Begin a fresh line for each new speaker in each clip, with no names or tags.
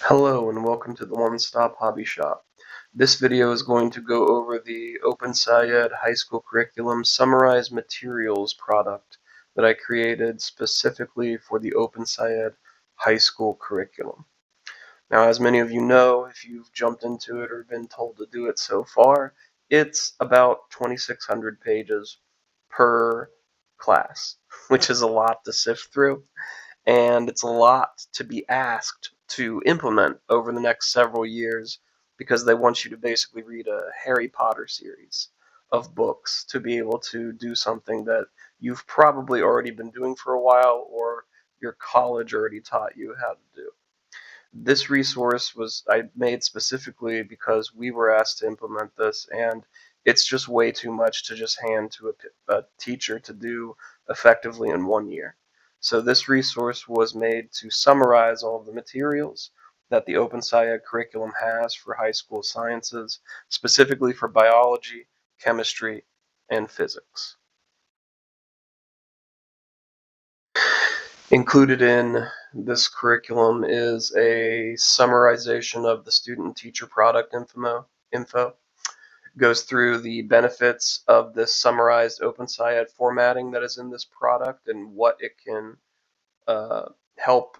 Hello and welcome to the One Stop Hobby Shop. This video is going to go over the OpenSciEd High School Curriculum Summarized Materials product that I created specifically for the OpenSciEd High School Curriculum. Now, as many of you know, if you've jumped into it or been told to do it so far, it's about 2,600 pages per class, which is a lot to sift through. And it's a lot to be asked to implement over the next several years because they want you to basically read a Harry Potter series of books to be able to do something that you've probably already been doing for a while or your college already taught you how to do. This resource was I made specifically because we were asked to implement this, and it's just way too much to just hand to a teacher to do effectively in 1 year. So this resource was made to summarize all of the materials that the OpenSciEd curriculum has for high school sciences, specifically for biology, chemistry, and physics. Included in this curriculum is a summarization of the student teacher product info. Goes through the benefits of this summarized OpenSciEd formatting that is in this product and what it can uh, help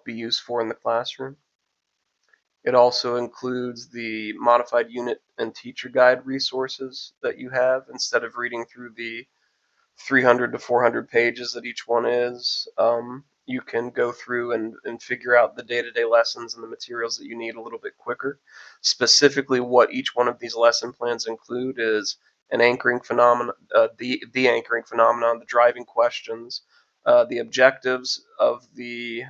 be used for in the classroom. It also includes the modified unit and teacher guide resources that you have instead of reading through the 300 to 400 pages that each one is. You can go through and figure out the day-to-day lessons and the materials that you need a little bit quicker. Specifically, what each one of these lesson plans include is an anchoring phenomenon, the anchoring phenomenon, the driving questions, the objectives of the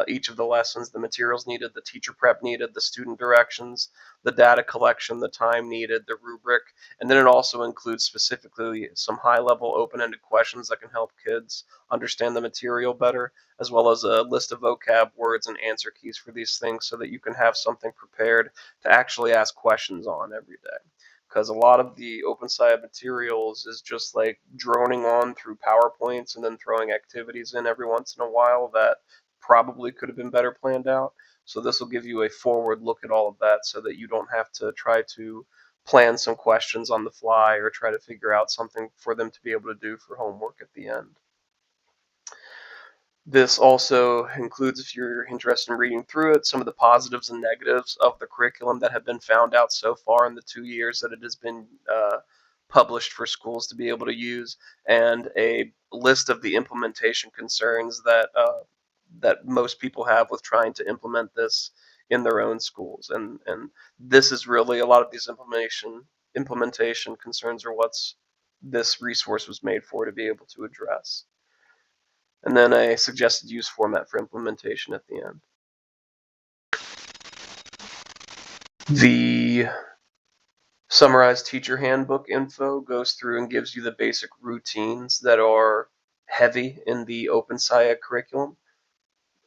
each of the lessons, the materials needed, the teacher prep needed, the student directions, the data collection, the time needed, the rubric, and then it also includes specifically some high-level open-ended questions that can help kids understand the material better, as well as a list of vocab words and answer keys for these things so that you can have something prepared to actually ask questions on every day. Because a lot of the OpenSciEd materials is just like droning on through PowerPoints and then throwing activities in every once in a while that probably could have been better planned out. So this will give you a forward look at all of that so that you don't have to try to plan some questions on the fly or try to figure out something for them to be able to do for homework at the end. This also includes, if you're interested in reading through it, some of the positives and negatives of the curriculum that have been found out so far in the 2 years that it has been published for schools to be able to use, and a list of the implementation concerns that most people have with trying to implement this in their own schools. And this is really a lot of these implementation concerns are what's this resource was made for to be able to address. And then a suggested use format for implementation at the end. The summarized teacher handbook info goes through and gives you the basic routines that are heavy in the OpenSciEd curriculum.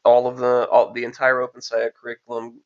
All the entire OpenSciEd curriculum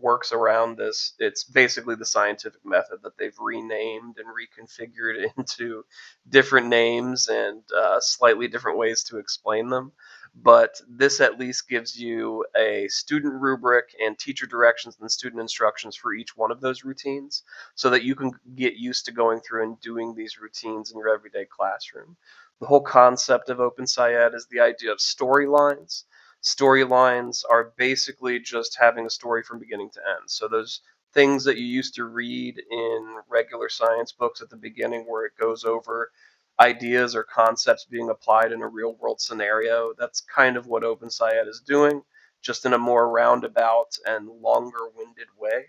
works around this. It's basically the scientific method that they've renamed and reconfigured into different names and slightly different ways to explain them. But this at least gives you a student rubric and teacher directions and student instructions for each one of those routines so that you can get used to going through and doing these routines in your everyday classroom. The whole concept of OpenSciEd is the idea of storylines. Storylines are basically just having a story from beginning to end. So those things that you used to read in regular science books at the beginning where it goes over ideas or concepts being applied in a real world scenario, that's kind of what OpenSciEd is doing, just in a more roundabout and longer winded way.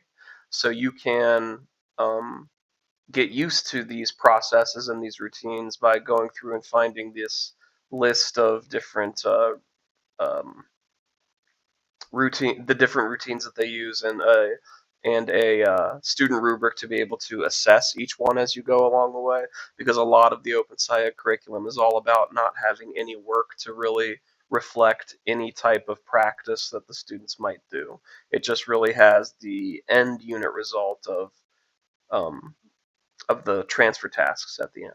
So you can get used to these processes and these routines by going through and finding this list of different um, the different routines that they use, and a student rubric to be able to assess each one as you go along the way. Because a lot of the OpenSciEd curriculum is all about not having any work to really reflect any type of practice that the students might do. It just really has the end unit result um, of the transfer tasks at the end.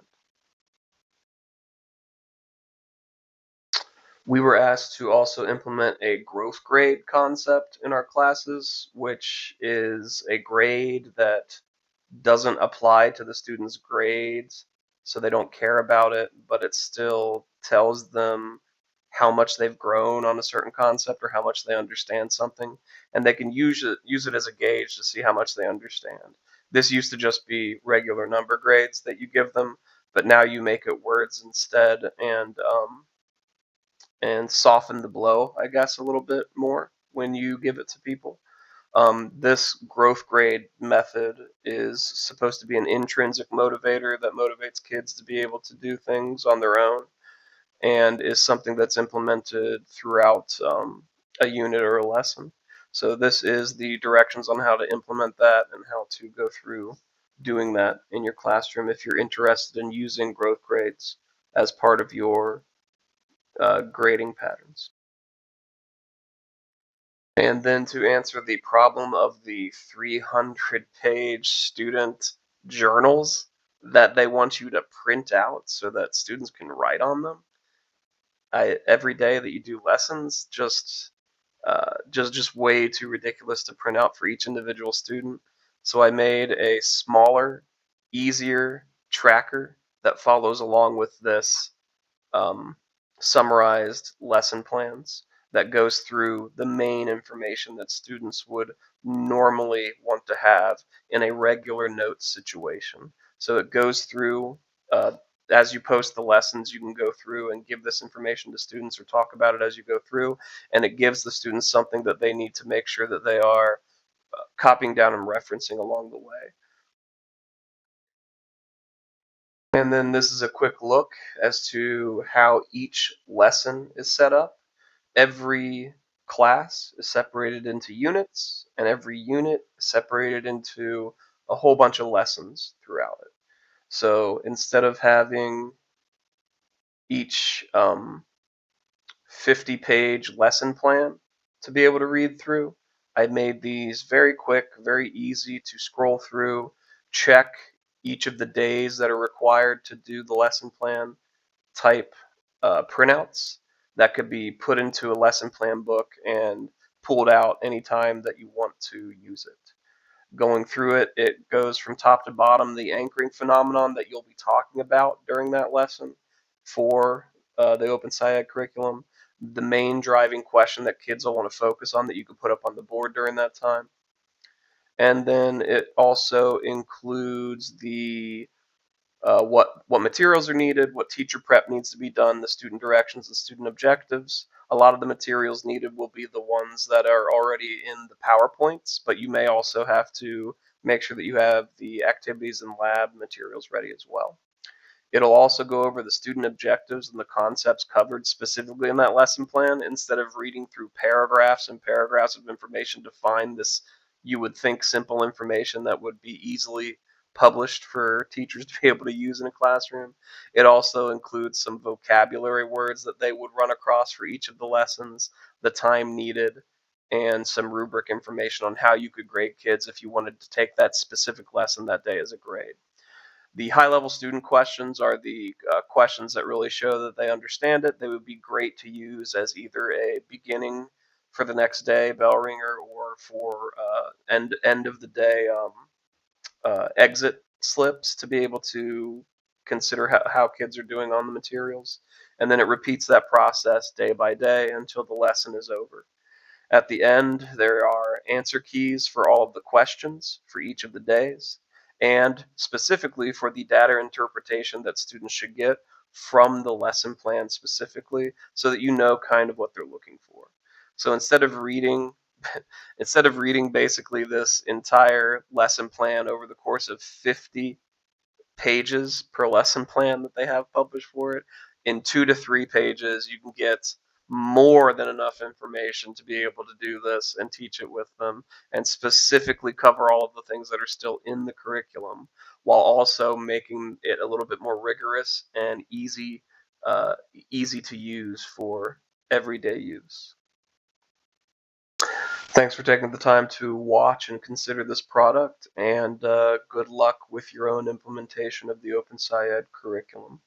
We were asked to also implement a growth grade concept in our classes, which is a grade that doesn't apply to the student's grades, so they don't care about it, but it still tells them how much they've grown on a certain concept or how much they understand something, and they can use it as a gauge to see how much they understand. This used to just be regular number grades that you give them, but now you make it words instead, and soften the blow, I guess, a little bit more when you give it to people. This growth grade method is supposed to be an intrinsic motivator that motivates kids to be able to do things on their own, and is something that's implemented throughout a unit or a lesson. So this is the directions on how to implement that and how to go through doing that in your classroom if you're interested in using growth grades as part of your grading patterns. And then to answer the problem of the 300-page student journals that they want you to print out so that students can write on them. Every day that you do lessons, just way too ridiculous to print out for each individual student. So I made a smaller, easier tracker that follows along with this um, summarized lesson plans that goes through the main information that students would normally want to have in a regular notes situation. So it goes through, as you post the lessons, you can go through and give this information to students or talk about it as you go through, and it gives the students something that they need to make sure that they are copying down and referencing along the way. And then this is a quick look as to how each lesson is set up. Every class is separated into units, and every unit is separated into a whole bunch of lessons throughout it. So instead of having each 50-page lesson plan to be able to read through, I made these very quick, very easy to scroll through, check each of the days that are required to do the lesson plan type printouts that could be put into a lesson plan book and pulled out anytime that you want to use it. Going through it, it goes from top to bottom the anchoring phenomenon that you'll be talking about during that lesson for the OpenSciEd curriculum, the main driving question that kids will want to focus on that you can put up on the board during that time. And then it also includes the what materials are needed, what teacher prep needs to be done, the student directions, the student objectives. A lot of the materials needed will be the ones that are already in the PowerPoints, but you may also have to make sure that you have the activities and lab materials ready as well. It'll also go over the student objectives and the concepts covered specifically in that lesson plan instead of reading through paragraphs and paragraphs of information to find this, you would think, simple information that would be easily published for teachers to be able to use in a classroom. It also includes some vocabulary words that they would run across for each of the lessons, the time needed, and some rubric information on how you could grade kids if you wanted to take that specific lesson that day as a grade. The high-level student questions are the questions that really show that they understand it. They would be great to use as either a beginning for the next day bell ringer or for end of the day exit slips to be able to consider how kids are doing on the materials. And then it repeats that process day by day until the lesson is over. At the end, there are answer keys for all of the questions for each of the days, and specifically for the data interpretation that students should get from the lesson plan specifically, so that you know kind of what they're looking for. So instead of reading basically this entire lesson plan over the course of 50 pages per lesson plan that they have published for it, in 2 to 3 pages you can get more than enough information to be able to do this and teach it with them and specifically cover all of the things that are still in the curriculum while also making it a little bit more rigorous and easy to use for everyday use. Thanks for taking the time to watch and consider this product, and good luck with your own implementation of the OpenSciEd curriculum.